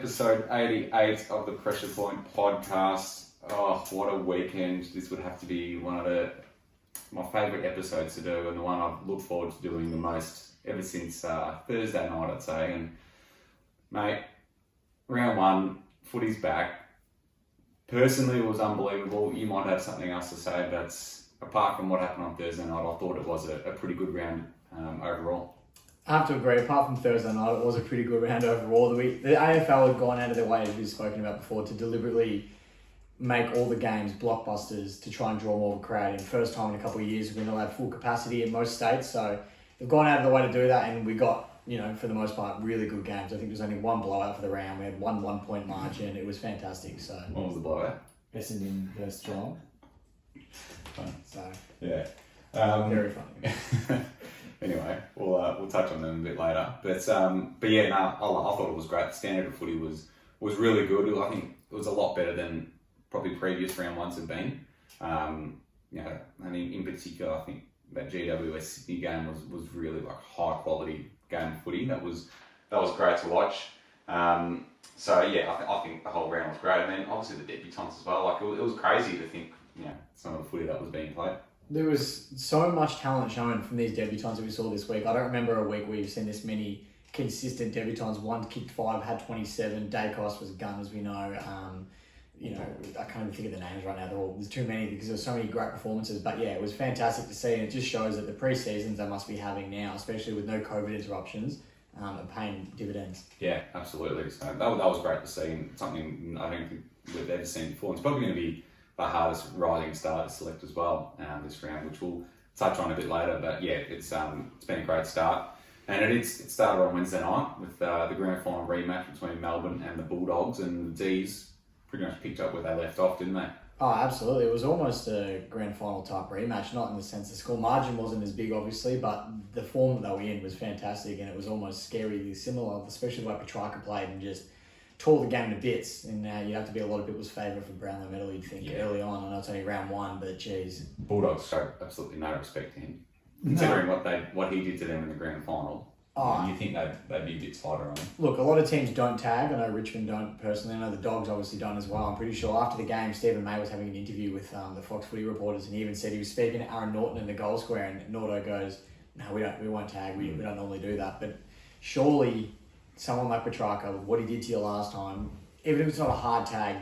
episode 88 of the Pressure Point podcast. Oh, what a weekend. This would have to be one of my favourite episodes to do, and the one I've looked forward to doing the most ever since Thursday night, I'd say. And mate, round one, footy's back. Personally, it was unbelievable. You might have something else to say, but apart from what happened on Thursday night, I thought it was a pretty good round overall. I have to agree, apart from Thursday night, it was a pretty good round overall. The AFL had gone out of their way, as we've spoken about before, to deliberately make all the games blockbusters to try and draw more of a crowd in. First time in a couple of years, we've been allowed full capacity in most states, so they've gone out of the way to do that, and we got, for the most part, really good games. I think there was only one blowout for the round. We had one 1-point margin. It was fantastic. So what was the blowout? Essendon versus Geelong. So yeah, very funny. Anyway, we'll touch on them a bit later. But yeah, I thought it was great. The standard of footy was really good. I think it was a lot better than probably previous round ones have been. And in particular, I think that GWS Sydney game was really like high quality game of footy. That was great to watch. So yeah, I think the whole round was great. And then obviously the debutants as well. Like it was crazy to think, some of the footy that was being played. There was so much talent shown from these debutants that we saw this week. I don't remember a week where you've seen this many consistent debutants. One kicked 5, had 27. Dacos was a gun, as we know. I can't even think of the names right now. There's too many because there's so many great performances. But yeah, it was fantastic to see, and it just shows that the pre-seasons they must be having now, especially with no COVID interruptions, are paying dividends. Yeah, absolutely. So that was great to see, and something I don't think we've ever seen before. It's probably going to be the hardest rising star to select as well this round, which we'll touch on a bit later. But yeah, it's been a great start, and it started on Wednesday night with the grand final rematch between Melbourne and the Bulldogs, and the D's pretty much picked up where they left off, didn't they? Oh, absolutely. It was almost a grand final type rematch, not in the sense the score margin wasn't as big, obviously, but the form that they were in was fantastic, and it was almost scarily similar, especially the way Petrarca played and just tore the game to bits. And you'd have to be a lot of people's favourite for Brownlow medal, you'd think, early on. I know it's only round one, but geez. Bulldogs showed absolutely no respect to him, considering what he did to them in the grand final. You think they'd be a bit tighter on him? Look, a lot of teams don't tag. I know Richmond don't personally. I know the Dogs obviously don't as well. I'm pretty sure after the game, Stephen May was having an interview with the Fox Footy reporters, and he even said he was speaking to Aaron Norton in the goal square, and Norto goes, "No, we won't tag. We don't normally do that." But surely someone like Petrarca, with what he did to you last time, even if it's not a hard tag,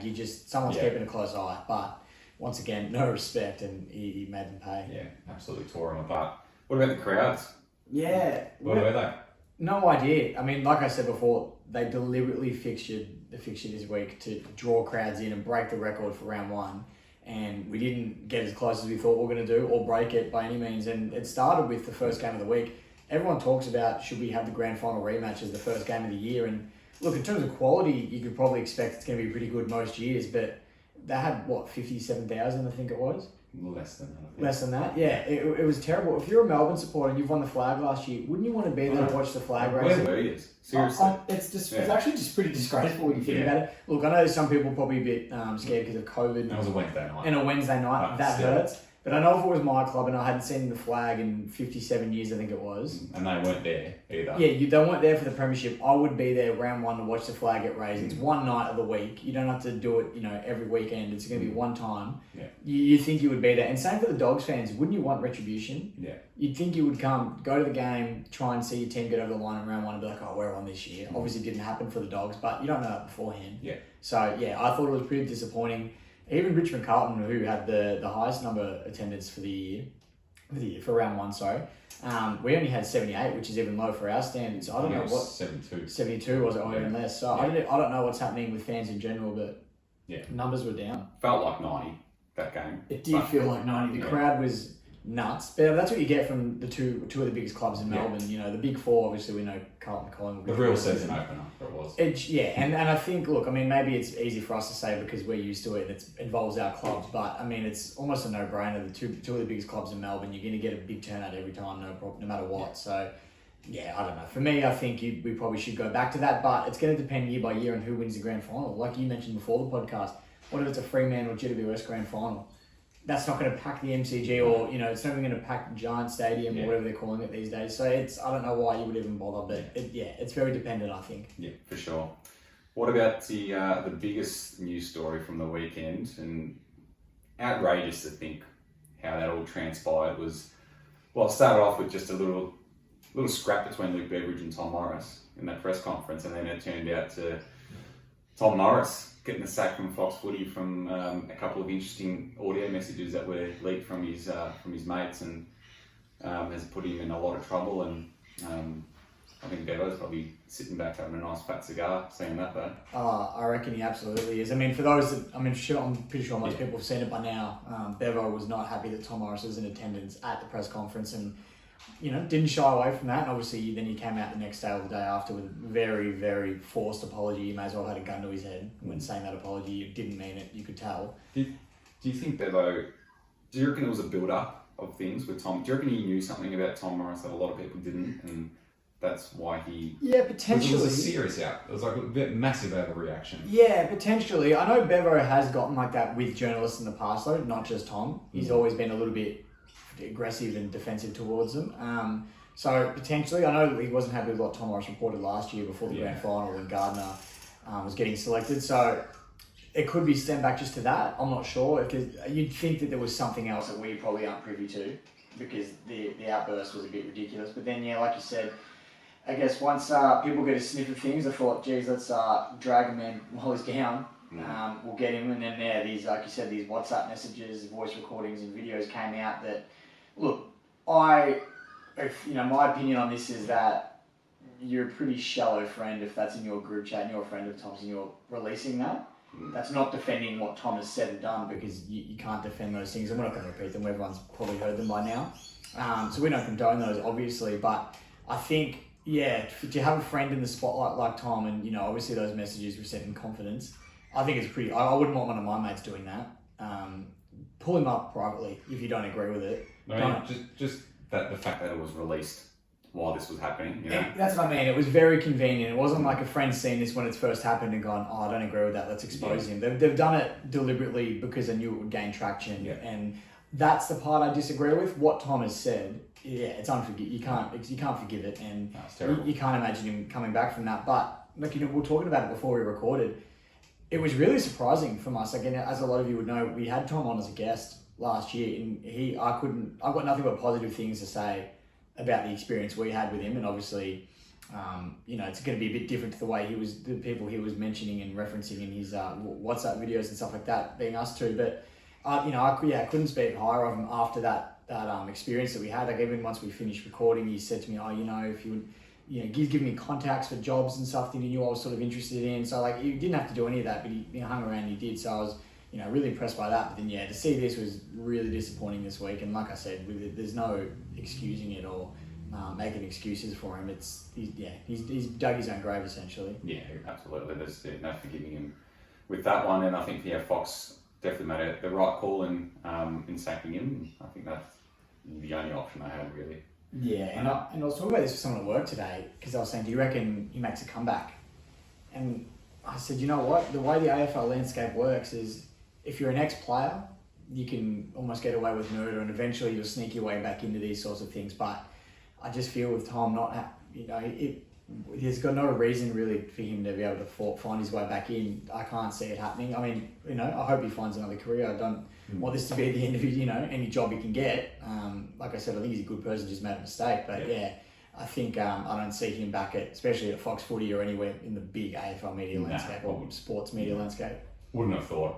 someone's keeping a close eye. But once again, no respect, and he made them pay. Yeah, absolutely tore them apart. What about the crowds? Yeah. Where were they? No idea. I mean, like I said before, they deliberately fixtured the fixture this week to draw crowds in and break the record for round one. And we didn't get as close as we thought we were going to do or break it by any means. And it started with the first game of the week. Everyone talks about should we have the grand final rematch as the first game of the year. And look, in terms of quality, you could probably expect it's going to be pretty good most years. But they had, 57,000, I think it was? Less than that. Less than that, yeah. It was terrible. If you're a Melbourne supporter and you've won the flag last year, wouldn't you want to be there to watch the flag race? Where were you? Seriously. It's actually just pretty disgraceful when you think about it. Look, I know some people probably a bit scared because of COVID. That was a Wednesday night. And a Wednesday night, that hurts. But I know if it was my club and I hadn't seen the flag in 57 years, I think it was. And they weren't there either. Yeah, they weren't there for the premiership. I would be there round one to watch the flag get raised. It's one night of the week. You don't have to do it, every weekend. It's going to be one time. Yeah. You think you would be there. And same for the Dogs fans. Wouldn't you want retribution? Yeah. You'd think you would go to the game, try and see your team get over the line in round one and be like, oh, we're on this year. Obviously it didn't happen for the Dogs, but you don't know that beforehand. Yeah. So, yeah, I thought it was pretty disappointing. Even Richmond Carlton, who had the highest number attendance for for round one, we only had 78, which is even low for our standards. I don't know what 72 was it, or even less. So I don't know what's happening with fans in general, but numbers were down. Felt like 90 that game. It did feel like 90. The crowd was nuts, but that's what you get from the two of the biggest clubs in Melbourne. The big four, obviously we know Carlton, Collingwood. The real season opener, it was. And I think, look, I mean, maybe it's easy for us to say because we're used to it and it involves our clubs, but I mean, it's almost a no-brainer. The two of the biggest clubs in Melbourne, you're going to get a big turnout every time, no matter what. Yeah. So, yeah, I don't know. For me, I think we probably should go back to that, but it's going to depend year by year on who wins the grand final. Like you mentioned before the podcast, what if it's a Fremantle or GWS grand final? That's not going to pack the MCG or, it's not even going to pack Giant Stadium or whatever they're calling it these days. So I don't know why you would even bother, but it's very dependent, I think. Yeah, for sure. What about the biggest news story from the weekend? And outrageous to think how that all transpired was, well, it started off with just a little scrap between Luke Beveridge and Tom Morris in that press conference, and then it turned out to Tom Morris getting the sack from Fox Footy from a couple of interesting audio messages that were leaked from his mates, and has put him in a lot of trouble. And I think Bevo's probably sitting back having a nice fat cigar seeing that though. I reckon he absolutely is. I mean, for those that, I'm pretty sure most people have seen it by now. Bevo was not happy that Tom Morris was in attendance at the press conference, and didn't shy away from that. And obviously, then he came out the next day or the day after with a very, very forced apology. He may as well have had a gun to his head when saying that apology. He didn't mean it. You could tell. Do you think Bevo? Do you reckon it was a build-up of things with Tom? Do you reckon he knew something about Tom Morris that a lot of people didn't, and that's why he... Yeah, potentially. It was a serious out. It was like a bit massive overreaction. Yeah, potentially. I know Bevo has gotten like that with journalists in the past, though, not just Tom. He's always been a little bit aggressive and defensive towards them. So potentially, I know he wasn't happy with what Tom Morris reported last year before the grand final when Gardner was getting selected. So it could be stemmed back just to that. I'm not sure, because you'd think that there was something else that we probably aren't privy to, because the outburst was a bit ridiculous. But then, yeah, like you said, I guess once people get a sniff of things, I thought, geez, let's drag him in while he's down. We'll get him. And then these, like you said, these WhatsApp messages, voice recordings and videos came out that, look, my opinion on this is that you're a pretty shallow friend if that's in your group chat and you're a friend of Tom's and you're releasing that. That's not defending what Tom has said and done, because you can't defend those things, and we're not going to repeat them. Everyone's probably heard them by now. So we don't condone those, obviously, but I think, yeah, to have a friend in the spotlight like Tom, and obviously those messages were sent in confidence, I think it's pretty. I wouldn't want one of my mates doing that. Pull him up privately if you don't agree with it. Just that the fact that it was released while this was happening. That's what I mean. It was very convenient. It wasn't like a friend seen this when it's first happened and gone, "Oh, I don't agree with that. Let's expose him." They've done it deliberately because they knew it would gain traction, and that's the part I disagree with. What Tom has said. Yeah, it's unforgivable. You can't forgive it, and you can't imagine him coming back from that. But we were talking about it before we recorded. It was really surprising from us. Again, as a lot of you would know, we had Tom on as a guest last year, and I've got nothing but positive things to say about the experience we had with him. And obviously, it's going to be a bit different to the way the people he was mentioning and referencing in his WhatsApp videos and stuff like that, being us two. But I couldn't speak higher of him after that experience that we had. Like, even once we finished recording, he said to me, if you would, give me contacts for jobs and stuff that he knew I was sort of interested in. So like, he didn't have to do any of that, but he hung around and he did. So I was, really impressed by that. But then, to see this was really disappointing this week. And like I said, there's no excusing it or making excuses for him. He's dug his own grave, essentially. Yeah, absolutely. There's no forgiving him with that one. And I think, Fox definitely made the right call in sacking him. I think that's the only option I had, really. Yeah, and I was talking about this with someone at work today, because I was saying, do you reckon he makes a comeback? And I said, you know what? The way the AFL landscape works is, if you're an ex-player, you can almost get away with murder, and eventually you'll sneak your way back into these sorts of things. But I just feel with Tom, there's got no reason really for him to be able to find his way back in. I can't see it happening. I mean, I hope he finds another career. I don't want this to be the end of it, any job he can get. Like I said, I think he's a good person, just made a mistake. But I think I don't see him back especially at Fox Footy or anywhere in the big AFL media landscape or sports media landscape. Wouldn't have thought.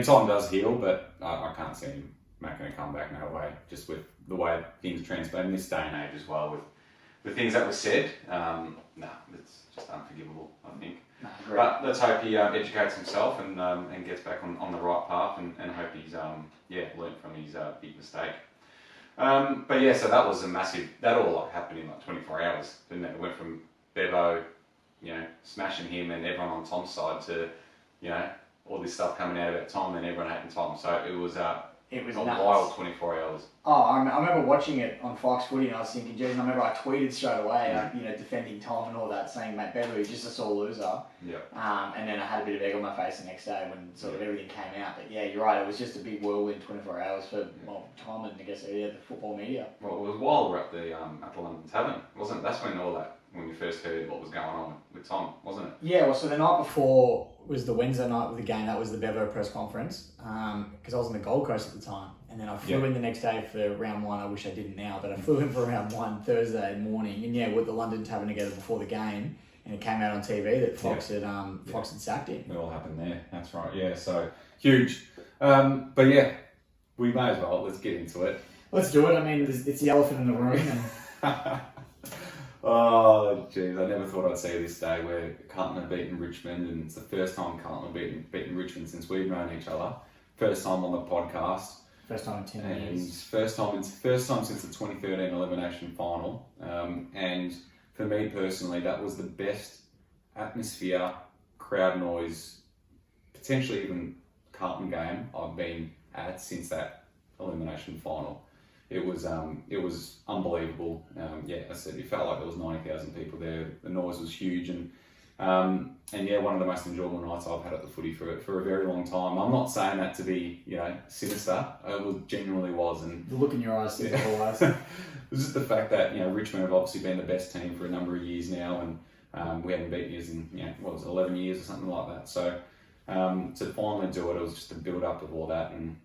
Tom does heal, but I can't see him making a comeback, no way. Just with the way things transpire in this day and age as well, with the things that were said, it's just unforgivable, I think. But let's hope he educates himself and gets back on the right path, and hope he's learned from his big mistake. So that was a massive. That all happened in 24 hours, didn't it? It went from Bevo, smashing him and everyone on Tom's side to, all this stuff coming out about Tom and everyone hating Tom. So it was a wild 24 hours. Oh, I remember watching it on Fox Footy, and I was thinking, geez, I remember I tweeted straight away, defending Tom and all that, saying, mate, Bevo is just a sore loser. Yeah. And then I had a bit of egg on my face the next day when sort of everything came out. But yeah, you're right, it was just a big whirlwind 24 hours for Tom and I guess the football media. Well, it was while we were at the London Tavern, wasn't it? That's when all that when you first heard what was going on with Tom, wasn't it? Yeah, well, so the night before was the Wednesday night of the game. That was the Bevo press conference because I was on the Gold Coast at the time. And then I flew in the next day for round one. I wish I didn't now, but I flew in for round one Thursday morning. And with the London Tavern together before the game. And it came out on TV that Fox had sacked him. It all happened there. That's right. Yeah. So Huge. But yeah, we may as well. Let's get into it. Let's do it. I mean, it's the elephant in the room. And Oh, jeez, I never thought I'd see this day where Carlton have beaten Richmond, and it's the first time Carlton have beaten Richmond since we've known each other. First time on the podcast. First time in 10 years. First time since the 2013 elimination final. And for me personally, that was the best atmosphere, crowd noise, potentially even Carlton game I've been at since that elimination final. It was unbelievable. I said it felt like there was 90,000 people there. The noise was huge, and one of the most enjoyable nights I've had at the footy for a very long time. I'm not saying that to be sinister. It genuinely was, and the look in your eyes says otherwise. It was just the fact that Richmond have obviously been the best team for a number of years now, and we haven't beaten us in 11 years or something like that. So to finally do it was just a build up of all that, and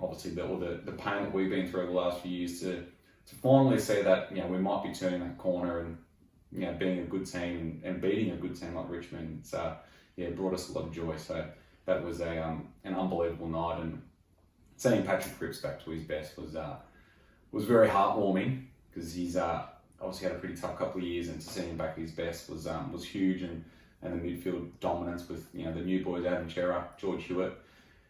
obviously all the pain that we've been through the last few years to finally see that we might be turning that corner and being a good team and beating a good team like Richmond. It's it brought us a lot of joy. So that was an unbelievable night, and seeing Patrick Cripps back to his best was very heartwarming because he's obviously had a pretty tough couple of years, and to see him back at his best was huge, and the midfield dominance with the new boys Adam Chera, George Hewitt.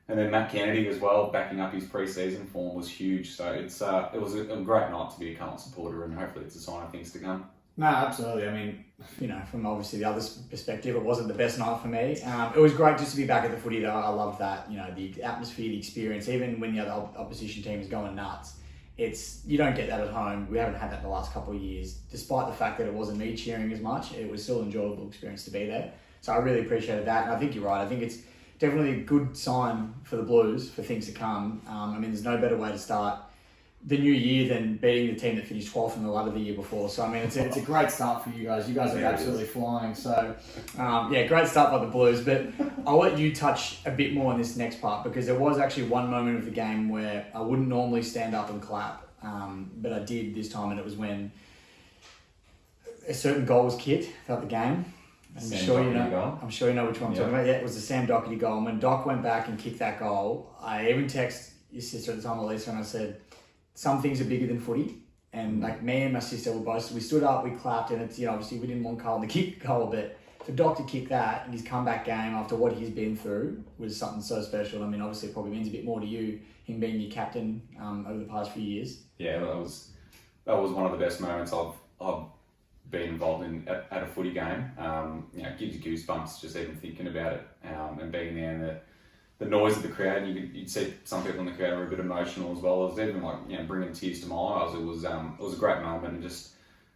And then Matt Kennedy as well, backing up his pre-season form was huge. So it was a great night to be a Carlton supporter, and hopefully it's a sign of things to come. No, absolutely. I mean, from obviously the other perspective, it wasn't the best night for me. It was great just to be back at the footy though. I love that, the atmosphere, the experience, even when the other opposition team is going nuts. You don't get that at home. We haven't had that in the last couple of years. Despite the fact that it wasn't me cheering as much, it was still an enjoyable experience to be there. So I really appreciated that. And I think you're right. I think it's definitely a good sign for the Blues for things to come. There's no better way to start the new year than beating the team that finished 12th in the ladder the year before. So, it's a great start for you guys. You guys are absolutely flying. So, great start by the Blues. But I'll let you touch a bit more on this next part because there was actually one moment of the game where I wouldn't normally stand up and clap, but I did this time, and it was when a certain goal was kicked throughout the game. I'm sure you know which one I'm talking about. Yeah, it was the Sam Doherty goal. And when Doc went back and kicked that goal, I even texted your sister at the time, Elisa, and I said, some things are bigger than footy. And me and my sister we stood up, we clapped, and it's obviously we didn't want Carlton to kick the goal, but for Doc to kick that in his comeback game after what he's been through was something so special. Obviously it probably means a bit more to you, him being your captain over the past few years. Yeah, that was one of the best moments I've been involved in at a footy game. It gives you goosebumps just even thinking about it, and being there and the noise of the crowd. You'd see some people in the crowd were a bit emotional as well. It was even bringing tears to my eyes. It was a great moment, and just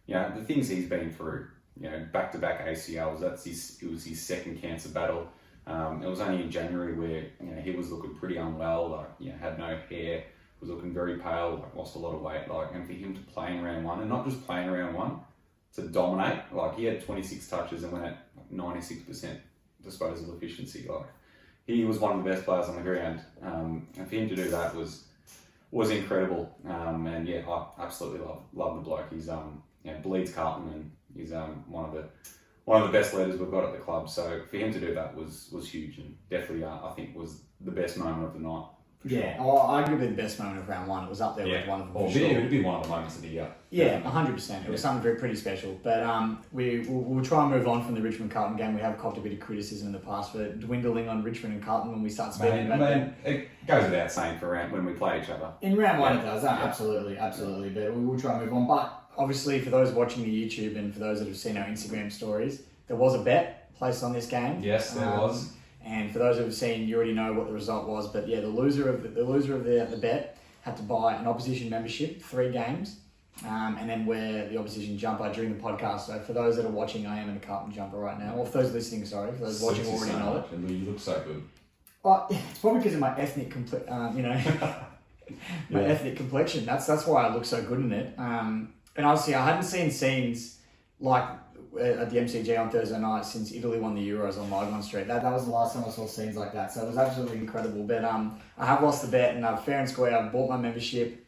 the things he's been through. Back-to-back ACLs. It was his second cancer battle. It was only in January where he was looking pretty unwell. Had no hair, was looking very pale, lost a lot of weight. And for him to play in round one, and not just playing round one, to dominate. He had 26 touches and went at 96% disposal efficiency. He was one of the best players on the ground, and for him to do that was incredible. I absolutely love the bloke. He's bleeds Carlton, and he's one of the best leaders we've got at the club. So for him to do that was huge, and definitely I think was the best moment of the night. Yeah, arguably the best moment of round one. It was up there with one of them. It'd be one of the moments of the year. Yeah, 100%. It was something pretty special. But we'll try and move on from the Richmond Carlton game. We have copped a bit of criticism in the past for dwindling on Richmond and Carlton when we start speaking about them. It goes without saying for when we play each other. In round one, it does. Absolutely. But we will try and move on. But obviously, for those watching the YouTube and for those that have seen our Instagram stories, there was a bet placed on this game. Yes, there was. And for those who have seen, you already know what the result was. But the loser of the bet had to buy an opposition membership, 3 games, and then wear the opposition jumper during the podcast. So for those that are watching, I am in a Carlton jumper right now. Or for those listening, sorry, for those watching already know it. And you look so good. It's probably because of my ethnic ethnic complexion. That's why I look so good in it. And obviously, I hadn't seen scenes like at the MCG on Thursday night since Italy won the Euros on Lygon Street. That was the last time I saw scenes like that. So it was absolutely incredible. But I have lost the bet, and fair and square, I've bought my membership.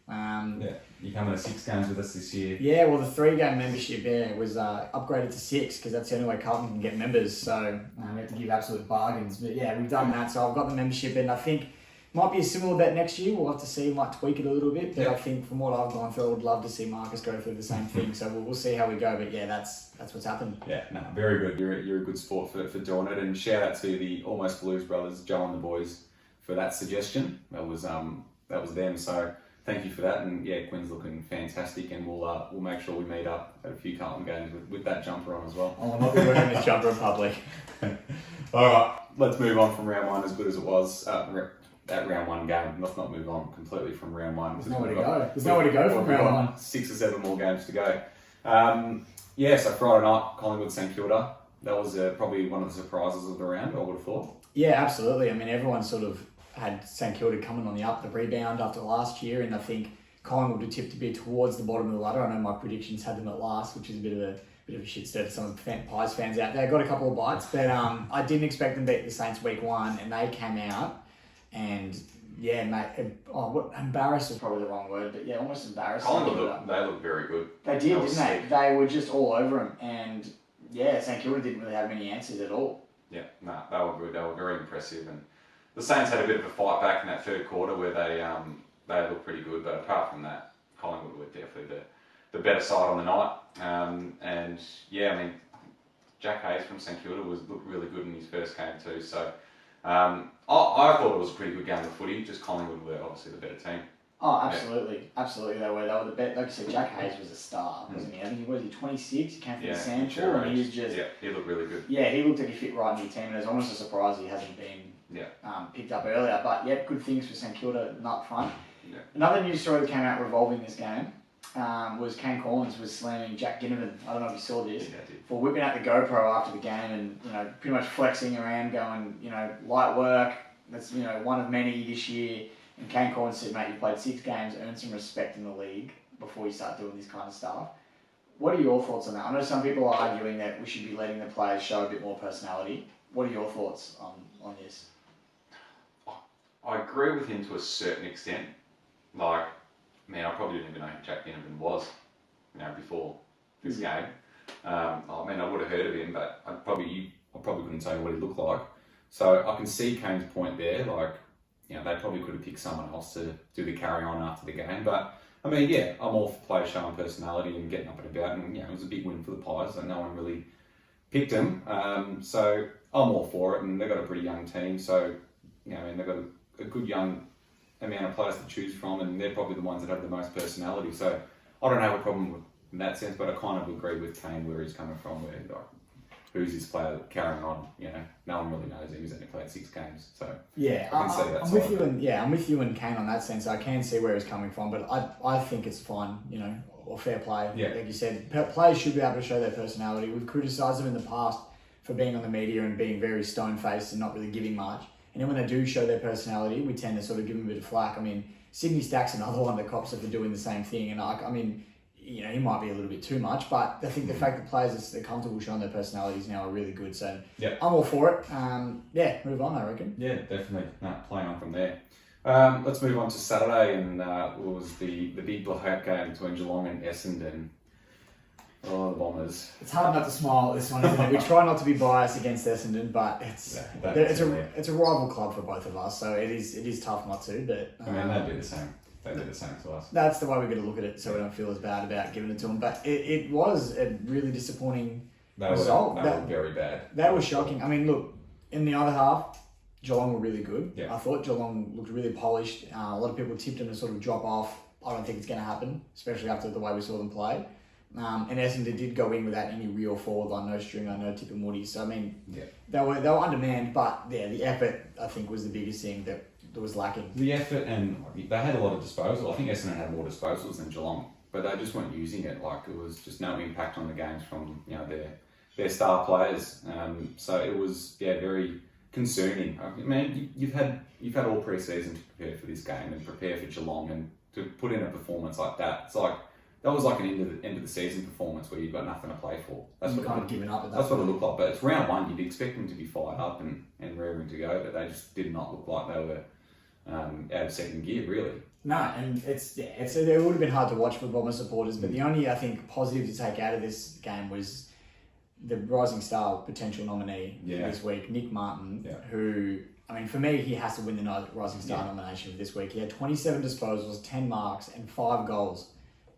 You're coming to 6 games with us this year. Yeah, well, the 3-game membership was upgraded to 6 because that's the only way Carlton can get members. So we have to give absolute bargains. But yeah, we've done that. So I've got the membership, and I think it might be a similar bet next year. We'll have to see. Might tweak it a little bit. But I think from what I've gone through, I would love to see Marcus go through the same thing. So we'll see how we go. But yeah, that's what's happened. Yeah, no, very good. You're a good sport for doing it, and shout out to the Almost Blues brothers, Joe and the boys, for that suggestion. That was them. So thank you for that, and yeah, Quinn's looking fantastic, and we'll make sure we meet up at a few Carlton games with that jumper on as well. I'm not wearing this jumper in public. All right, let's move on from round one. As good as it was that round one game, let's not move on completely from round one. There's nowhere to go. There's nowhere to go from round one. 6 or 7 more games to go. So Friday night, Collingwood St Kilda. That was probably one of the surprises of the round, I would have thought. Yeah, absolutely. I mean, everyone sort of had St Kilda coming on the up, the rebound after last year, and I think Collingwood would tip to be towards the bottom of the ladder. I know my predictions had them at last, which is a bit of a shit stir for some of the Pies fans out there. Got a couple of bites, but I didn't expect them to beat the Saints week 1, and they came out and yeah, mate. Embarrassed is probably the wrong word, but yeah, almost embarrassed. Collingwood, they looked very good. They did, didn't they? They were just all over them, and yeah, St Kilda didn't really have many answers at all. Yeah, no, they were good. They were very impressive, and the Saints had a bit of a fight back in that third quarter where they looked pretty good. But apart from that, Collingwood were definitely the better side on the night. And yeah, I mean, Jack Hayes from St Kilda looked really good in his first game too. So I thought it was a pretty good game of footy. Just Collingwood were obviously the better team. Oh, absolutely. Yeah. Absolutely they were. They were the best. Like you said, Jack Hayes was a star, wasn't he? I think he 26? He came from the Sandford, and he was just... Yeah, he looked really good. Yeah, he looked like he fit right in the team, and it was almost a surprise he hasn't been picked up earlier. But yeah, good things for St Kilda up front. Yeah. Another news story that came out revolving this game was Kane Corlins was slamming Jack Ginnivan. I don't know if you saw this. Yeah, I did. For whipping out the GoPro after the game and, pretty much flexing around, going, light work. That's, one of many this year. And Kane Corlins said, mate, you played 6 games, earned some respect in the league before you start doing this kind of stuff. What are your thoughts on that? I know some people are arguing that we should be letting the players show a bit more personality. What are your thoughts on this? I agree with him to a certain extent. Like, man, I probably didn't even know who Jack Ginnivan was, before this game. I would have heard of him, but I probably couldn't tell you what he looked like. So I can see Kane's point there. Like, they probably could have picked someone else to do the carry on after the game. But I mean, yeah, I'm all for players showing personality and getting up and about. And it was a big win for the Pies. So no one really picked him. So I'm all for it. And they've got a pretty young team. So they've got a good young amount of players to choose from, and they're probably the ones that have the most personality. So I don't have a problem in that sense, but I kind of agree with Kane where he's coming from, where who's this player carrying on? No one really knows him. He's only played 6 games, so yeah, I can see that. I'm with you and Kane on that sense. I can see where he's coming from, but I think it's fine, or fair play. Yeah. Like you said, players should be able to show their personality. We've criticised them in the past for being on the media and being very stone-faced and not really giving much. And then when they do show their personality, we tend to sort of give them a bit of flack. I mean, Sydney Stack's another one that cops are for doing the same thing, and he might be a little bit too much, but I think the fact that players are comfortable showing their personalities now are really good. So I'm all for it. Move on, I reckon. Yeah, definitely. Playing on from there. Let's move on to Saturday, and it was the big blowout game between Geelong and Essendon. Oh, the Bombers. It's hard not to smile at this one, isn't it? We try not to be biased against Essendon, but it's a rival club for both of us, so it is tough not to. But they do the same. They do the same to us. That's the way we've got to look at it, so we don't feel as bad about giving it to them. But it was a really disappointing result. They were very bad. That was shocking. I mean, look, in the other half, Geelong were really good. Yeah. I thought Geelong looked really polished. A lot of people tipped them to sort of drop off. I don't think it's going to happen, especially after the way we saw them play. And Essendon did go in without any real forward line, no Stringer, no Tip and Woody. So I mean, they were undermanned, but the effort I think was the biggest thing that was lacking. The effort, and they had a lot of disposal. I think Essendon had more disposals than Geelong, but they just weren't using it. Like, it was just no impact on the games from their star players. So it was very concerning. I mean, you've had all pre-season to prepare for this game and prepare for Geelong, and to put in a performance like that, it's like that was like an end of the season performance where you've got nothing to play for. That's You what kind of given up at that that's what it point. looked like. But it's round one. You'd expect them to be fired up and raring to go, but they just did not look like they were out of second gear, really. No, and it would have been hard to watch for Bomber supporters, but the only, I think, positive to take out of this game was the Rising Star potential nominee this week, Nick Martin, who, I mean, for me, he has to win the Rising Star nomination for this week. He had 27 disposals, 10 marks, and 5 goals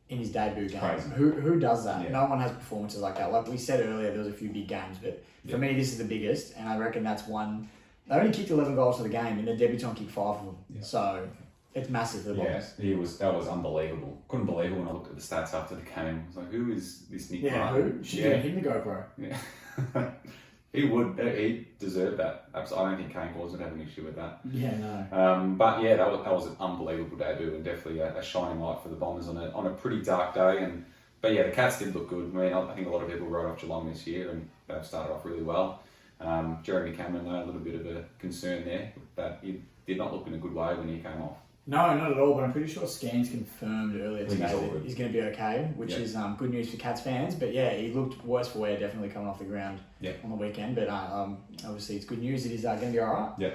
in his debut game. Who does that? Yeah. No one has performances like that. Like we said earlier, there was a few big games, but for me, this is the biggest, and I reckon that's one. They only kicked 11 goals for the game, and the debutant kicked 5 of them. Yeah. So it's massive for the Bombers. That was unbelievable. Couldn't believe it when I looked at the stats after the game. I was like, who is this Nick Martin? Who? Should give him the GoPro. Yeah. He deserved that. I don't think Kane Cornes would have an issue with that. Yeah, no. But yeah, that was an unbelievable debut and definitely a shining light for the Bombers on a pretty dark day. But yeah, the Cats did look good. I mean, I think a lot of people wrote off Geelong this year and they've started off really well. Jeremy Cameron, though, a little bit of a concern there, but he did not look in a good way when he came off. No, not at all, but I'm pretty sure Scans confirmed earlier today that he's going to be okay, which is good news for Cats fans. But yeah, he looked worse for wear, definitely coming off the ground on the weekend. But obviously it's good news that he's going to be all right. Yeah.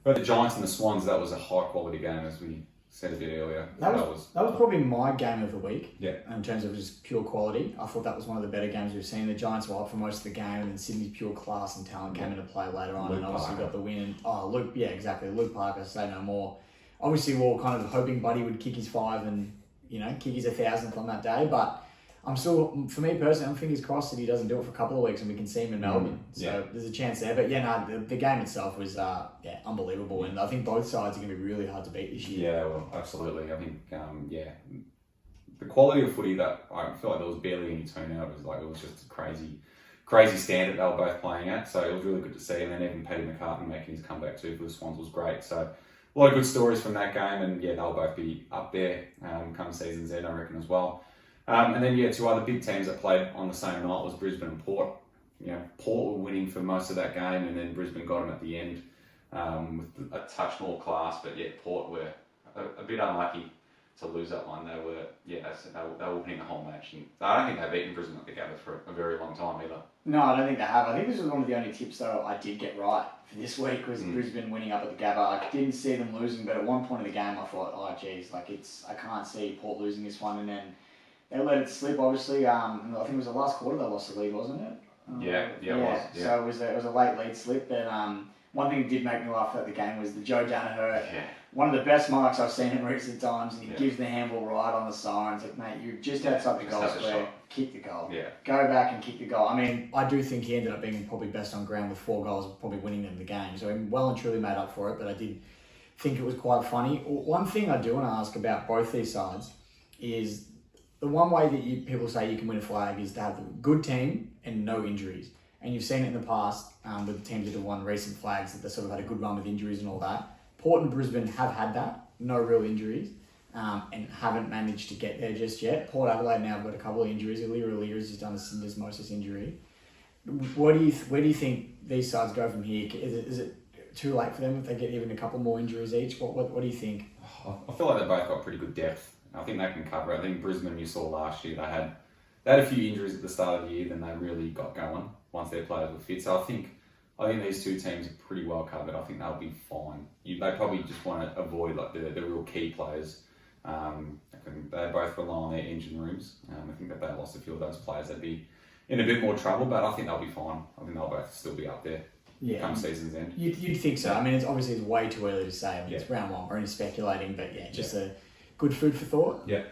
But the Giants and the Swans, that was a high quality game, as we said a bit earlier. That was probably my game of the week. Yeah. In terms of just pure quality, I thought that was one of the better games we've seen. The Giants were up for most of the game, and then Sydney's pure class and talent came into play later on, and obviously got the win. Luke Parker, say no more. Obviously, we were kind of hoping Buddy would kick his 5 and kick his 1,000th on that day, but I'm still, for me personally, I'm fingers crossed that he doesn't do it for a couple of weeks and we can see him in Melbourne. So there's a chance there. But the game itself was unbelievable, and I think both sides are going to be really hard to beat this year. Yeah, well, absolutely. I think the quality of footy, that I feel like there was barely any turnout. It was just a crazy standard they were both playing at. So it was really good to see. And then even Paddy McCartan making his comeback too for the Swans was great. So a lot of good stories from that game, and they'll both be up there come season's end, I reckon, as well. And then two other big teams that played on the same night was Brisbane and Port. Port were winning for most of that game, and then Brisbane got them at the end with a touch more class. But Port were a bit unlucky to lose that one. They were winning the whole match, and I don't think they've beaten Brisbane together for a very long time either. No, I don't think they have. I think this was one of the only tips though I did get right for this week was Brisbane winning up at the Gabba. I didn't see them losing, but at one point in the game I thought, I can't see Port losing this one, and then they let it slip. Obviously, I think it was the last quarter they lost the lead, wasn't it? It was. Yeah. So it was a late lead slip, but one thing that did make me laugh at the game was the Joe Danaher. Yeah. One of the best marks I've seen in recent times, and he gives the handball right on the siren. It's like, mate, you're just outside the goal square. Kick the goal. Yeah. Go back and kick the goal. I mean, I do think he ended up being probably best on ground with 4 goals, probably winning them the game. So he well and truly made up for it, but I did think it was quite funny. One thing I do want to ask about both these sides is the one way that people say you can win a flag is to have a good team and no injuries. And you've seen it in the past with the teams that have won recent flags that they sort of had a good run with injuries and all that. Port and Brisbane have had that, no real injuries, and haven't managed to get there just yet. Port Adelaide now have got a couple of injuries. Alira has just done a syndesmosis injury. Where do you think these sides go from here? Is it too late for them if they get even a couple more injuries each? What do you think? I feel like they both got pretty good depth. I think they can cover it. I think Brisbane, you saw last year, they had a few injuries at the start of the year, then they really got going once their players were fit. So I think these two teams are pretty well covered. I think they'll be fine. They probably just want to avoid the real key players. They both rely on their engine rooms. I think that they lost a few of those players, they'd be in a bit more trouble, but I think they'll be fine. I think they'll both still be up there come season's end. You'd think so. I mean, it's way too early to say. I mean, it's round one. We're only speculating, but just a good food for thought. Yeah.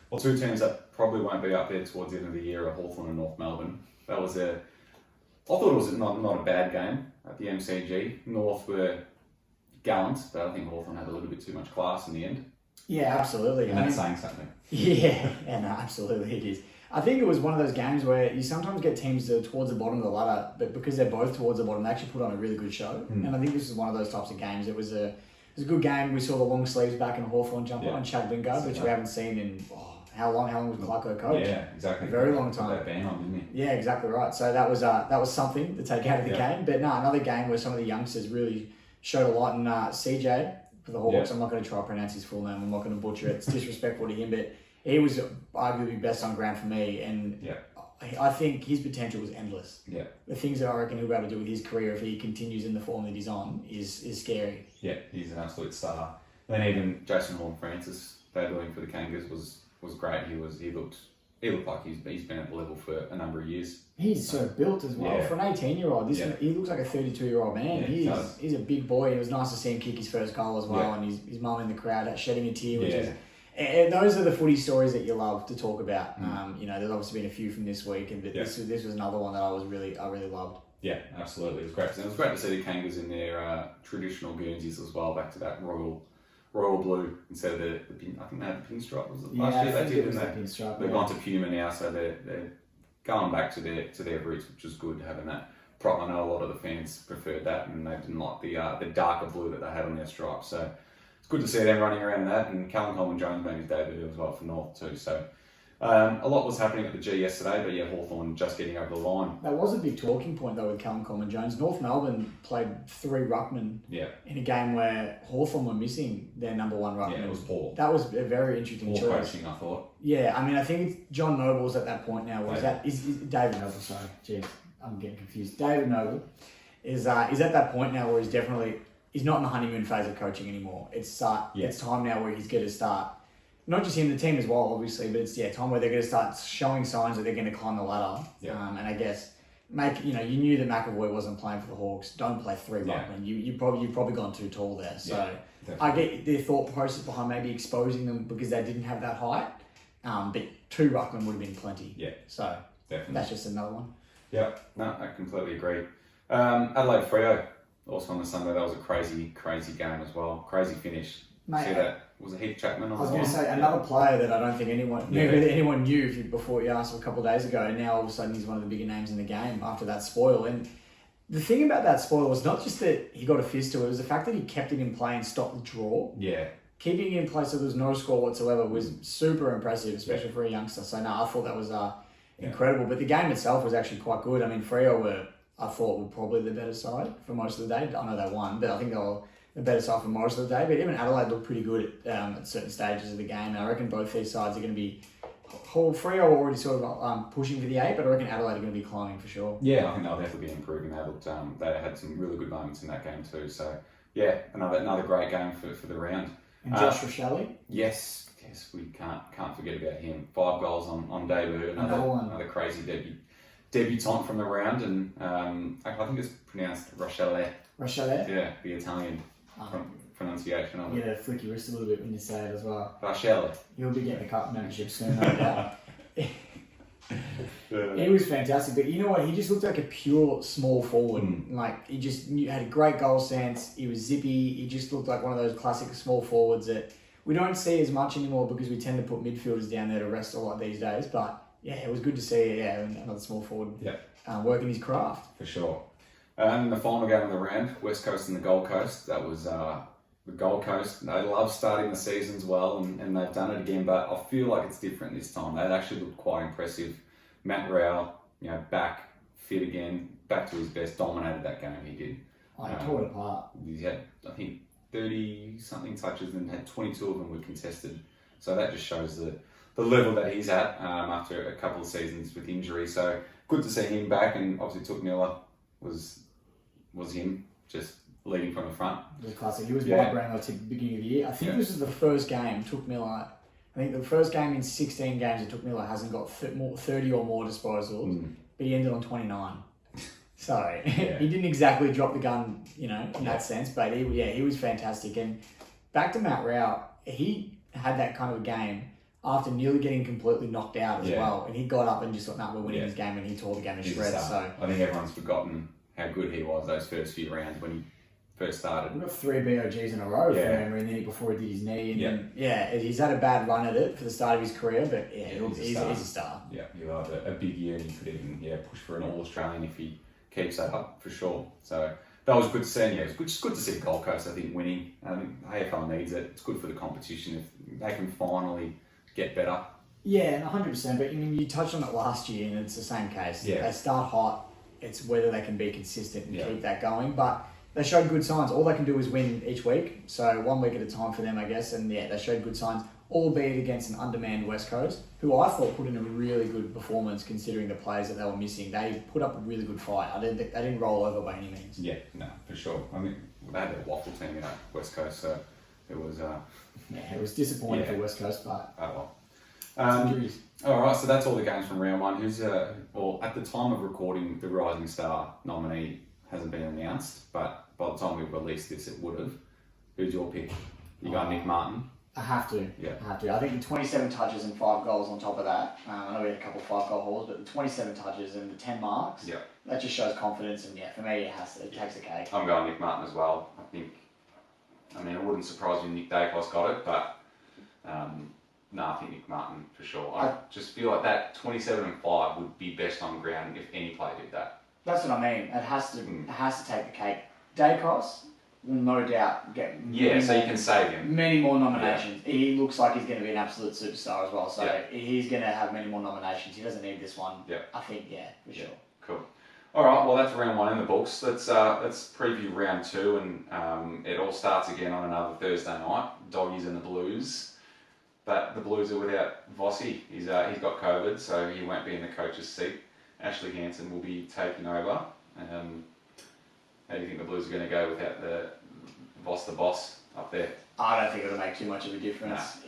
Well, two teams that probably won't be up there towards the end of the year are Hawthorn and North Melbourne. I thought it was not a bad game at the MCG. North were gallant, but I think Hawthorn had a little bit too much class in the end. Yeah, absolutely. And that's saying something. Yeah, no, absolutely it is. I think it was one of those games where you sometimes get teams towards the bottom of the ladder, but because they're both towards the bottom, they actually put on a really good show. And I think this is one of those types of games. It was a good game. We saw the long sleeves back in Hawthorn jump on Chad Lingard, which we haven't seen in how long? How long was Clarko coach? Yeah, exactly. A very long time. That ban on, didn't he? Yeah, exactly right. So that was something to take out of the game. But no, another game where some of the youngsters really showed a lot. And CJ for the Hawks, I'm not going to try to pronounce his full name. I'm not going to butcher it. It's disrespectful to him, but he was arguably best on ground for me, and Yeah. I think his potential was endless. Yeah. The things that I reckon he'll be able to do with his career if he continues in the form that he's on is scary. Yeah, he's an absolute star. Then even Jason Horn-Francis, debuting for the Kangas, was great. He looked like he's been at the level for a number of years. He's so built as well. Yeah. For an 18-year-old, he looks like a 32-year-old man. Yeah, He's a big boy. It was nice to see him kick his first goal as well, Yeah. and his mum in the crowd shedding a tear, which Yeah. is. And those are the footy stories that you love to talk about. There's obviously been a few from this week, but this was another one that I really loved. Yeah, absolutely. It was great. It was great to see the Kangas in their traditional guernseys as well, back to that royal blue instead of the pin. I think they had the pinstripe. Was it last year? They did, didn't they? They've gone to Puma now, so they're going back to their roots, which is good, having that prop. I know a lot of the fans preferred that, and they didn't like the darker blue that they had on their stripes. So it's good to see them running around in that, and Callum Coleman-Jones made his debut as well for North too. So a lot was happening at the G yesterday, but yeah, Hawthorn just getting over the line. That was a big talking point though with Callum Coleman-Jones. North Melbourne played 3 ruckmen in a game where Hawthorn were missing their number 1 ruckman. Yeah, it was poor. That was a very interesting Poor choice. coaching, I thought. Yeah, I mean, I think it's John Noble's at that point now. Is David Noble? Sorry, jeez, I'm getting confused. David Noble is at that point now where he's not in the honeymoon phase of coaching anymore. It's time now where he's going to start. Not just him, the team as well, obviously, but it's time where they're going to start showing signs that they're going to climb the ladder. Yeah. And I guess you knew that McAvoy wasn't playing for the Hawks. Don't play 3 ruckmen. You've probably gone too tall there. So I get their thought process behind maybe exposing them because they didn't have that height. But 2 ruckmen would have been plenty. Yeah. So definitely. that's just another one. Yeah. No, I completely agree. Adelaide Freo also on the Sunday. That was a crazy game as well. Crazy finish. Mate, see that? Was it Heath Chapman on I was the going to line? say another player that I don't think anyone knew before you asked him a couple of days ago, and now all of a sudden he's one of the bigger names in the game after that spoil. And the thing about that spoil was not just that he got a fist to it, it was the fact that he kept it in play and stopped the draw. Yeah. Keeping it in play so there was no score whatsoever was super impressive, especially for a youngster. So no, I thought that was incredible. But the game itself was actually quite good. I mean, Freo I thought, were probably the better side for most of the day. I know they won, but I think they were the better side for most of the day. But even Adelaide looked pretty good at certain stages of the game. And I reckon both these sides are going to be... Freo are already sort of pushing for the 8, but I reckon Adelaide are going to be climbing for sure. Yeah, I think they'll definitely be improving. They had some really good moments in that game too. So yeah, another great game for the round. And Josh Rochelle? Yes, we can't forget about him. 5 goals on debut. Another crazy debutant from the round, and I think it's pronounced Rochelle. Rochelle? Yeah, the Italian pronunciation of it. You gotta flick your wrist a little bit when you say it as well. Rochelle. You'll be getting a cup membership soon, no doubt. He was fantastic, but you know what? He just looked like a pure small forward. Like he had a great goal sense. He was zippy. He just looked like one of those classic small forwards that we don't see as much anymore because we tend to put midfielders down there to rest a lot these days. But yeah, it was good to see. Another small forward. Working his craft for sure. And the final game of the round, West Coast and the Gold Coast. That was the Gold Coast. They love starting the seasons well, and they've done it again. But I feel like it's different this time. They actually looked quite impressive. Matt Rowell, back fit again, back to his best. Dominated that game. He did. He tore it apart. He had, I think, 30-something touches and had 22 of them were contested. So that just shows the level that he's at after a couple of seasons with injury. So good to see him back, and obviously Took Miller was him just leading from the front. It was classic. He was my brain at the beginning of the year. I think this was the first game Took Miller. I think the first game in 16 games that Took Miller hasn't got 30 or more disposals, but he ended on 29. So he didn't exactly drop the gun, in that sense, but he was fantastic. And back to Matt Rowell, he had that kind of a game after nearly getting completely knocked out as well. And he got up and just thought, we're winning this game, and he tore the game to shreds. So I think everyone's forgotten how good he was those first few rounds when he first started. We got 3 BOGs in a row from memory, and then before he did his knee. And then, he's had a bad run at it for the start of his career, but he's a star. Yeah, he'll have a big year, and he could even push for an All-Australian if he keeps that up for sure. So that was good to see. And it's good to see Gold Coast, I think, winning. I think AFL needs it. It's good for the competition if they can finally get better. Yeah, 100%. But you touched on it last year, and it's the same case. Yeah. They start hot. It's whether they can be consistent and keep that going. But they showed good signs. All they can do is win each week. So 1 week at a time for them, I guess. And they showed good signs. albeit against an undermanned West Coast, who I thought put in a really good performance considering the players that they were missing. They put up a really good fight. They didn't roll over by any means. Yeah, no, for sure. I mean, they had a waffle team at West Coast, so it was... Yeah, it was disappointing for West Coast, but... Oh, well. Injuries. All right, so that's all the games from round one. Who's well, at the time of recording, the Rising Star nominee hasn't been announced, but by the time we release this, it would have. Who's your pick? You got Nick Martin? I have to. Yeah. I have to. I think the 27 touches and 5 goals on top of that. I know we had a couple of 5-goal hauls, but the 27 touches and the 10 marks, that just shows confidence. And yeah, for me, it takes the cake. I'm going Nick Martin as well. I mean, it wouldn't surprise me if Nick Dacos got it, but no, I think Nick Martin for sure. I just feel like that 27 and 5 would be best on ground if any player did that. That's what I mean. It has to take the cake. Dacos will no doubt get so you can save him. Many more nominations. Yeah. He looks like he's going to be an absolute superstar as well. So he's going to have many more nominations. He doesn't need this one. Yeah. I think for sure. Cool. All right. Well, that's round one in the books. Let's preview round two, and it all starts again on another Thursday night. Doggies and the Blues. But the Blues are without Vossi. He's got COVID, so he won't be in the coach's seat. Ashley Hansen will be taking over. How do you think the Blues are going to go without the boss up there? I don't think it'll make too much of a difference.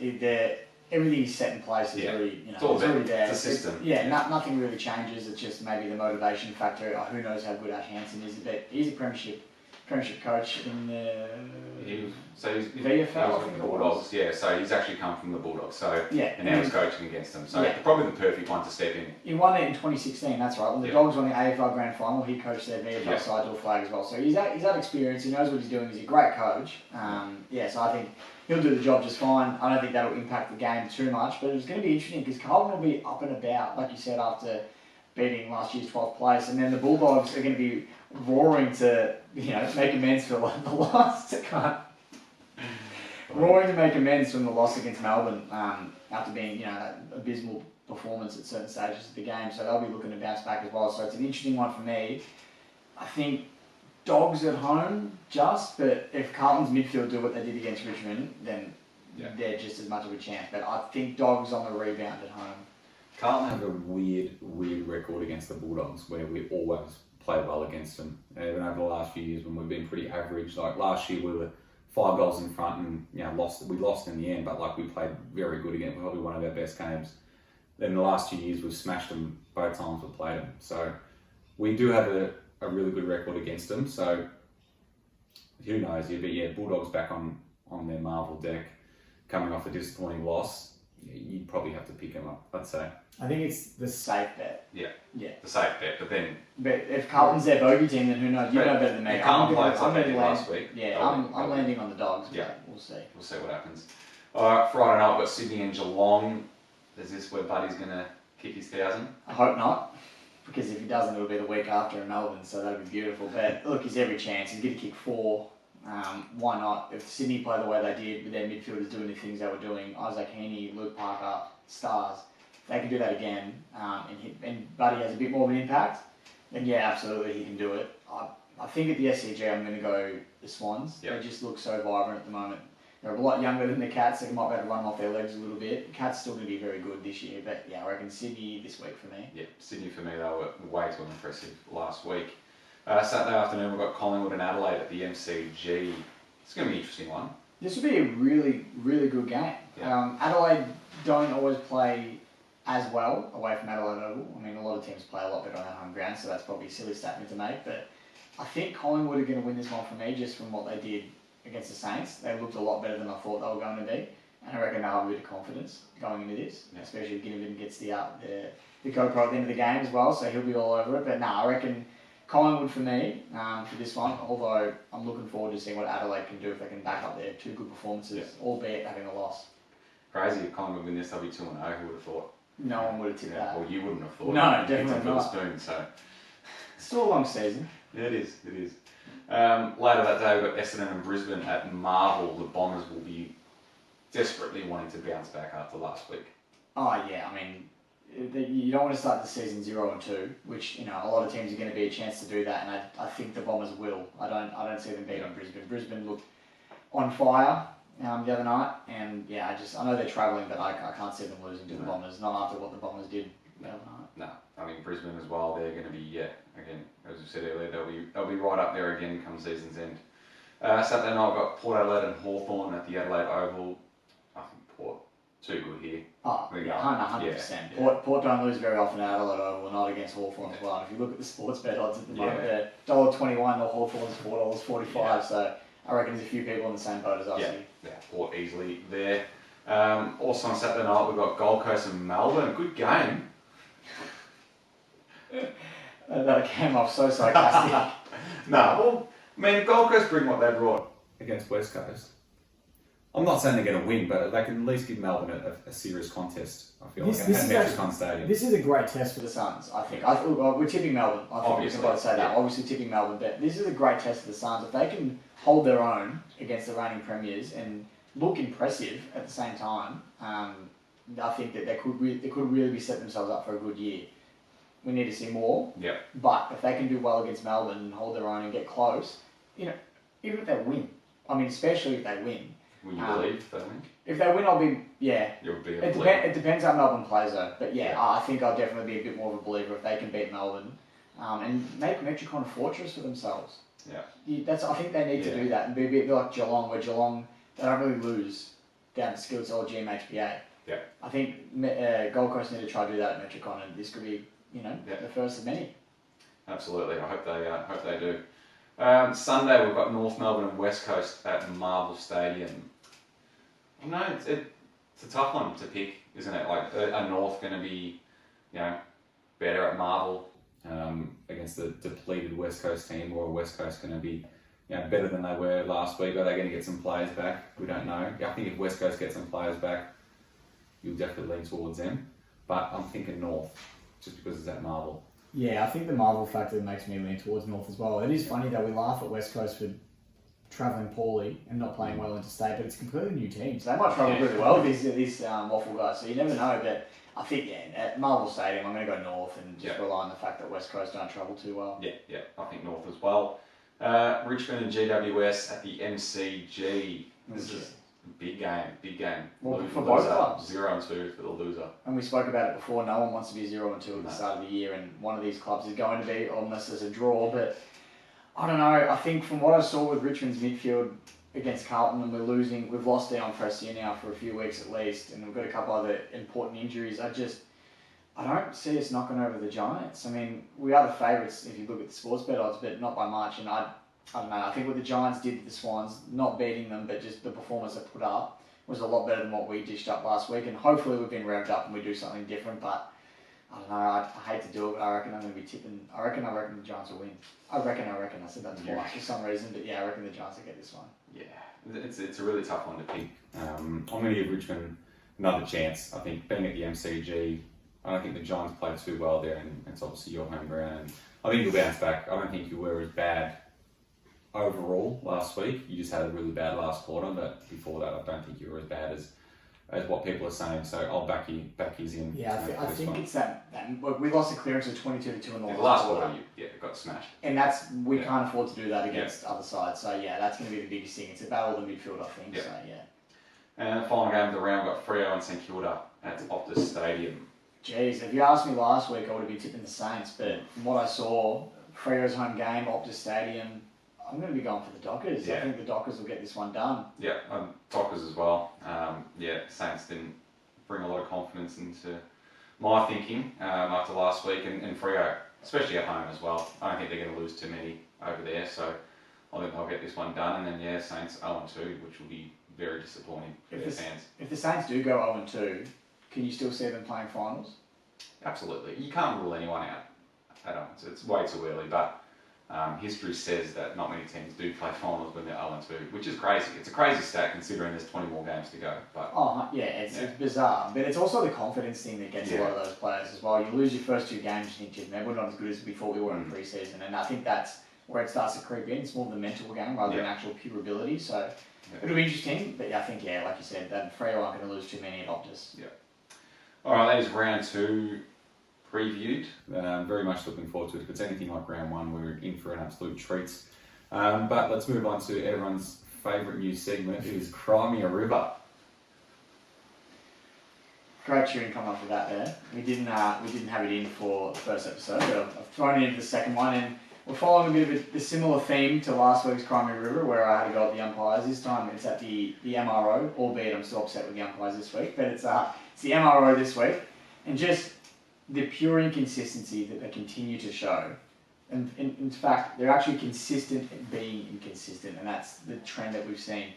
Everything's set in place. It's already, it's already there. It's a system. Nothing really changes. It's just maybe the motivation factor. Who knows how good Ash Hansen is? But he's a premiership coach in the VFL. From the Bulldogs. Yeah, so he's actually come from the Bulldogs. So and now he's coaching against them. So probably the perfect one to step in. He won it in 2016. That's right. When the Dogs won the AFL Grand Final, he coached their VFL side to a flag as well. So he's had experience. He knows what he's doing. He's a great coach. So I think he'll do the job just fine. I don't think that'll impact the game too much. But it's going to be interesting because Carlton will be up and about, like you said, after beating last year's 12th place, and then the Bulldogs are going to be roaring to make amends for the loss. Roaring to make amends from the loss against Melbourne after being an abysmal performance at certain stages of the game. So they'll be looking to bounce back as well. So it's an interesting one for me. I think Dogs at home, but if Carlton's midfield do what they did against Richmond, then they're just as much of a chance. But I think Dogs on the rebound at home. Carlton have a weird record against the Bulldogs where we always play well against them. Even over the last few years when we've been pretty average. Like last year we were 5 goals in front and we lost in the end, but we played very good again. Probably one of our best games. Then the last 2 years we've smashed them both times we've played them. So we do have a really good record against them. So who knows? But Bulldogs back on their Marvel deck, coming off a disappointing loss. You'd probably have to pick them up, I'd say. I think it's the safe bet. Yeah. The safe bet, but if Carlton's their bogey team, then who knows? You know better than me. Carlton played like they did last week. Yeah, I'm landing on the Dogs. Yeah, we'll see. We'll see what happens. All right, Friday night we've got Sydney and Geelong. Is this where Buddy's going to kick his 1,000? I hope not, because if he doesn't, it'll be the week after in Melbourne, so that'll be beautiful. But look, he's every chance. He's going to kick 4. Why not? If Sydney play the way they did with their midfielders doing the things they were doing, Isaac Heaney, Luke Parker, stars, if they can do that again, and Buddy has a bit more of an impact, then absolutely he can do it. I think at the SCG I'm going to go the Swans. They just look so vibrant at the moment. They're a lot younger than the Cats, so they might be able to run off their legs a little bit. The Cats still going to be very good this year, but I reckon Sydney this week for me. Yeah, Sydney for me, they were way too impressive last week. Saturday afternoon we've got Collingwood and Adelaide at the MCG. It's going to be an interesting one. This will be a really, really good game. Yeah. Adelaide don't always play as well away from Adelaide Oval. I mean, a lot of teams play a lot better on their home ground, so that's probably a silly statement to make. But I think Collingwood are going to win this one for me just from what they did against the Saints. They looked a lot better than I thought they were going to be. And I reckon they'll have a bit of confidence going into this, especially if Ginnivan gets the GoPro at the end of the game as well, so he'll be all over it. But I reckon Collingwood for me for this one, although I'm looking forward to seeing what Adelaide can do if they can back up their 2 good performances, albeit having a loss. Crazy if Collingwood win this, they'll be 2-0. Who would have thought? No one would have tipped that. Well, you wouldn't have thought. No, definitely not. Spoon, so. Still a long season. Yeah, it is. Later that day, we've got Essendon and Brisbane at Marvel. The Bombers will be desperately wanting to bounce back after last week. Oh, yeah. I mean, you don't want to start the season 0-2, which a lot of teams are going to be a chance to do that, and I think the Bombers will. I don't see them beating Brisbane. Brisbane look on fire. the other night, and yeah, I know they're travelling, but I can't see them losing to the Bombers. Not after what the Bombers did the other night. No, I mean Brisbane as well. They're going to be again, as we said earlier, they'll be right up there again come season's end. Saturday night we've got Port Adelaide and Hawthorn at the Adelaide Oval. I think Port too good here. Oh, yeah, 100%. Port don't lose very often at Adelaide Oval, not against Hawthorn as well. And if you look at the sports bet odds at the moment, they're $1.21 or Hawthorn's $4.45. Yeah. So I reckon there's a few people in the same boat as us. Yeah, Port easily there. Also on Saturday night we've got Gold Coast and Melbourne. Good game. That came off so sarcastic. Well, I mean, Gold Coast bring what they brought against West Coast. I'm not saying they're going to win, but they can at least give Melbourne a serious contest. I feel at Metricon Stadium. This is a great test for the Suns, I think. We're tipping Melbourne. I think we can both say that. Obviously tipping Melbourne, but this is a great test for the Suns. If they can hold their own against the reigning premiers and look impressive at the same time, I think that they could really be setting themselves up for a good year. We need to see more. Yeah. But if they can do well against Melbourne and hold their own and get close, even if they win, especially if they win. Will you believe they win? If they win, I'll be, You'll be it depends how Melbourne plays though. But I think I'll definitely be a bit more of a believer if they can beat Melbourne and make Metricon a fortress for themselves. Yeah. I think they need to do that and be a bit like Geelong, where Geelong, they don't really lose down to Skills or GMHBA. Yeah. I think Gold Coast need to try to do that at Metricon, and this could be, the first of many. Absolutely. I hope they do. Sunday we've got North Melbourne and West Coast at Marvel Stadium. It's a tough one to pick, isn't it? Like, are North going to be, better at Marvel against the depleted West Coast team, or West Coast going to be, better than they were last week? Are they going to get some players back? We don't know. I think if West Coast gets some players back, you'll definitely lean towards them. But I'm thinking North, just because it's at Marvel. Yeah, I think the Marvel factor makes me lean towards North as well. It is funny that we laugh at West Coast for travelling poorly and not playing well interstate, but it's a completely new team. So they might travel really well, these waffle guys. So you never know, but I think, at Marvel Stadium, I'm going to go North and just rely on the fact that West Coast don't travel too well. Yeah, I think North as well. Richmond and GWS at the MCG. This is a big game. Well, for both clubs. 0-2 for the loser. And we spoke about it before, no one wants to be 0-2 at the start of the year, and one of these clubs is going to be, unless there's a draw, but I don't know. I think from what I saw with Richmond's midfield against Carlton, and we've lost Dion Prestia now for a few weeks at least, and we've got a couple other important injuries. I don't see us knocking over the Giants. We are the favourites if you look at the sports bet odds, but not by much. And I don't know. I think what the Giants did to the Swans, not beating them, but just the performance they put up, was a lot better than what we dished up last week. And hopefully we've been revved up and we do something different. But I don't know. I hate to do it, but I reckon I'm going to be tipping. I reckon the Giants will win. I reckon. I said that twice for some reason, but I reckon the Giants will get this one. Yeah, it's a really tough one to pick. I'm going to give Richmond another chance. I think being at the MCG, I don't think the Giants played too well there, and it's obviously your home ground. And I think you'll bounce back. I don't think you were as bad overall last week. You just had a really bad last quarter, but before that, I don't think you were as bad as what people are saying. So I'll back you in. Yeah, I think it's that we lost a clearance of 22-2 in the last quarter. Got smashed. And we can't afford to do that against other sides. So that's going to be the biggest thing. It's about all the midfield, I think. Yeah. So And the final game of the round, we've got Freo and St Kilda at Optus Stadium. Jeez, if you asked me last week, I would have been tipping the Saints. But from what I saw, Freo's home game, Optus Stadium, I'm going to be going for the Dockers. I think the Dockers will get this one done. Yeah, Dockers as well. Saints didn't bring a lot of confidence into my thinking after last week, and Freo, especially at home as well. I don't think they're going to lose too many over there, so I think they'll get this one done. And then Saints 0-2, which will be very disappointing for their fans. If the Saints do go 0-2, can you still see them playing finals? Absolutely. You can't rule anyone out at all. So it's way too early, but history says that not many teams do play finals when they're 0-2, which is crazy. It's a crazy stat considering there's 20 more games to go. But it's bizarre. But it's also the confidence thing that gets a lot of those players as well. You lose your first 2 games, you think, man, we're not as good as we thought we were in pre-season. And I think that's where it starts to creep in. It's more of the mental game rather than actual pure ability. So it'll be interesting. But I think, like you said, that Freo aren't going to lose too many at Optus. Yeah. All right, that is round 2 previewed. Very much looking forward to it. If it's anything like round 1, we're in for an absolute treat. But let's move on to everyone's favourite new segment is Cry Me a River. Great tune coming off of that there. We didn't have it in for the first episode, but I've thrown it into the second one, and we're following a bit of a similar theme to last week's Cry Me a River, where I had to go at the umpires. This time it's at the MRO, albeit I'm still upset with the umpires this week, but it's the MRO this week, and just the pure inconsistency that they continue to show. And in fact, they're actually consistent at being inconsistent, and that's the trend that we've seen.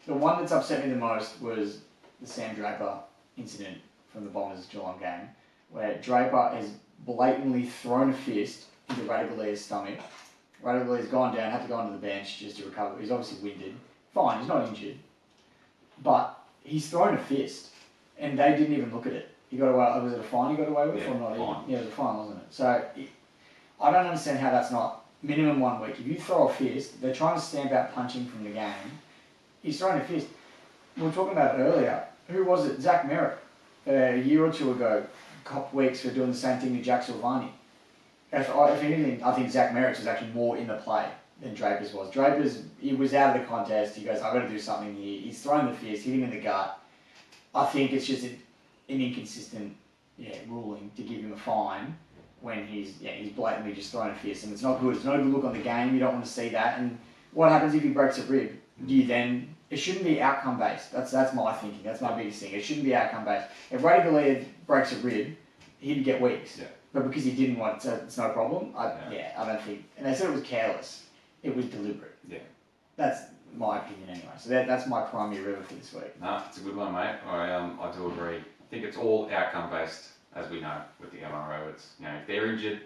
The one that's upset me the most was the Sam Draper incident from the Bombers Geelong game, where Draper has blatantly thrown a fist into Radagalia's stomach. Radagalia's gone down, had to go onto the bench just to recover. He's obviously winded. Fine, he's not injured. But he's thrown a fist, and they didn't even look at it. He got away. Was it a fine he got away with, or not? Fine. Yeah, it was a fine, wasn't it? So I don't understand how that's not minimum 1 week. If you throw a fist, they're trying to stamp out punching from the game. He's throwing a fist. We were talking about it earlier. Who was it? Zach Merrick, a year or two ago, a couple of weeks for doing the same thing to Jack Silvani. If anything, I think Zach Merrick's was actually more in the play than Draper's was. He was out of the contest. He goes, I've got to do something here. He's throwing the fist, hitting him in the gut. I think it's just an inconsistent ruling to give him a fine when he's blatantly just throwing a fist, and it's not good. It's not a good look on the game. You don't want to see that. And what happens if he breaks a rib? It shouldn't be outcome based. That's my thinking. That's my biggest thing. It shouldn't be outcome based. If Radaglia breaks a rib, he'd get weeks. Yeah. But because he didn't want it, it's no problem. I don't think. And they said it was careless. It was deliberate. Yeah. That's my opinion anyway. So that's my Cry Me a River for this week. No, it's a good one, mate. I do agree. I think it's all outcome based, as we know with the MRO. It's if they're injured,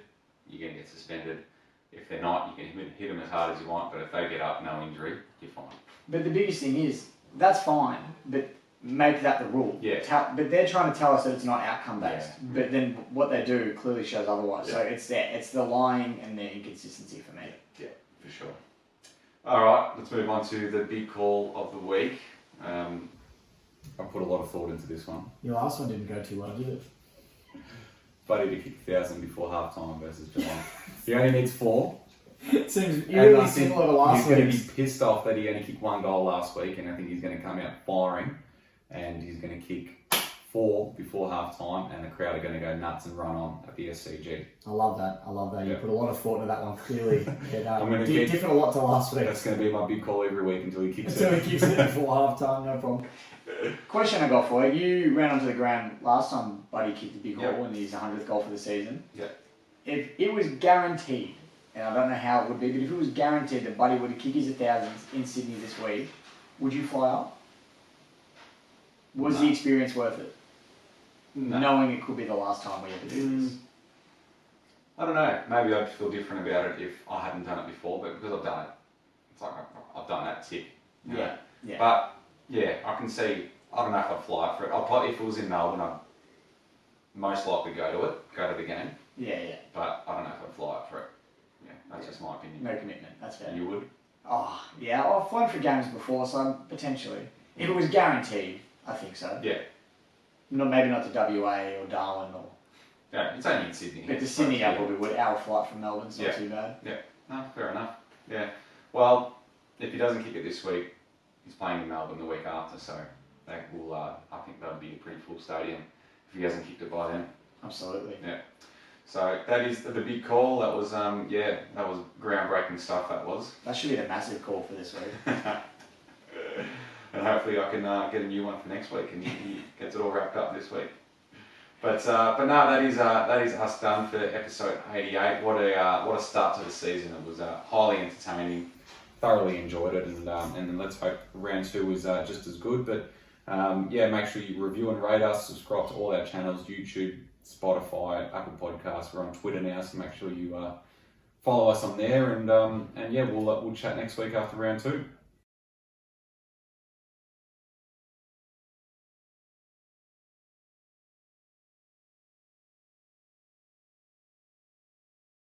you're going to get suspended. If they're not, you can hit them as hard as you want. But if they get up, no injury, you're fine. But the biggest thing is that's fine, but make that the rule. Yeah. But they're trying to tell us that it's not outcome based. Yeah. But then what they do clearly shows otherwise. Yeah. So it's the lying and the inconsistency for me. Yeah, for sure. All right, let's move on to the big call of the week. I put a lot of thought into this one. Your last one didn't go too well, did it? Buddy to kick 1,000 before half time versus Geelong. He only needs 4. It seems And I really think similar to last he's going to week's. be pissed off that he only kicked 1 goal last week, and I think he's going to come out firing, and he's going to kick 4 before half time, and the crowd are going to go nuts and run on at the SCG. I love that. You Yeah. put a lot of thought into that one, clearly. I'm gonna keep- different a lot to last week. That's going to be my big call every week until he kicks Until it. he keeps it before half time, no problem. Question I got for you. You ran onto the ground last time Buddy kicked a big goal in his 100th goal for the season. Yeah. If it was guaranteed, and I don't know how it would be, but if it was guaranteed that Buddy would kick his 1,000s in Sydney this week, would you fly up? Was No. the experience worth it? No. Knowing it could be the last time we ever do this. I don't know. Maybe I'd feel different about it if I hadn't done it before, but because I've done it, it's like I've done that tick. you know. Yeah. But yeah, I can see. I don't know if I'd fly up for it. I'll probably, if it was in Melbourne, I'd most likely go to the game. Yeah. But I don't know if I'd fly up for it. Yeah, that's just my opinion. No commitment. That's fair. You would? Oh, yeah. I've flown for games before, so potentially. If it was guaranteed, I think so. Yeah. Maybe not to WA or Darwin or. Yeah, it's only in Sydney. But to Sydney, I probably would. Hour flight from Melbourne's not Yeah. too bad. No, fair enough. Yeah. Well, if he doesn't kick it this week, he's playing in Melbourne the week after, so that will. I think that'll be a pretty full stadium if he hasn't kicked it by then. Absolutely. Yeah. So that is the big call. That was that was groundbreaking stuff. That was. That should be the massive call for this week. And hopefully I can get a new one for next week, and he gets it all wrapped up this week. But no, that is us done for episode 88. What a start to the season! It was highly entertaining. Thoroughly enjoyed it, and let's hope round 2 was just as good. But make sure you review and rate us. Subscribe to all our channels: YouTube, Spotify, Apple Podcasts. We're on Twitter now, so make sure you follow us on there. And we'll chat next week after round 2.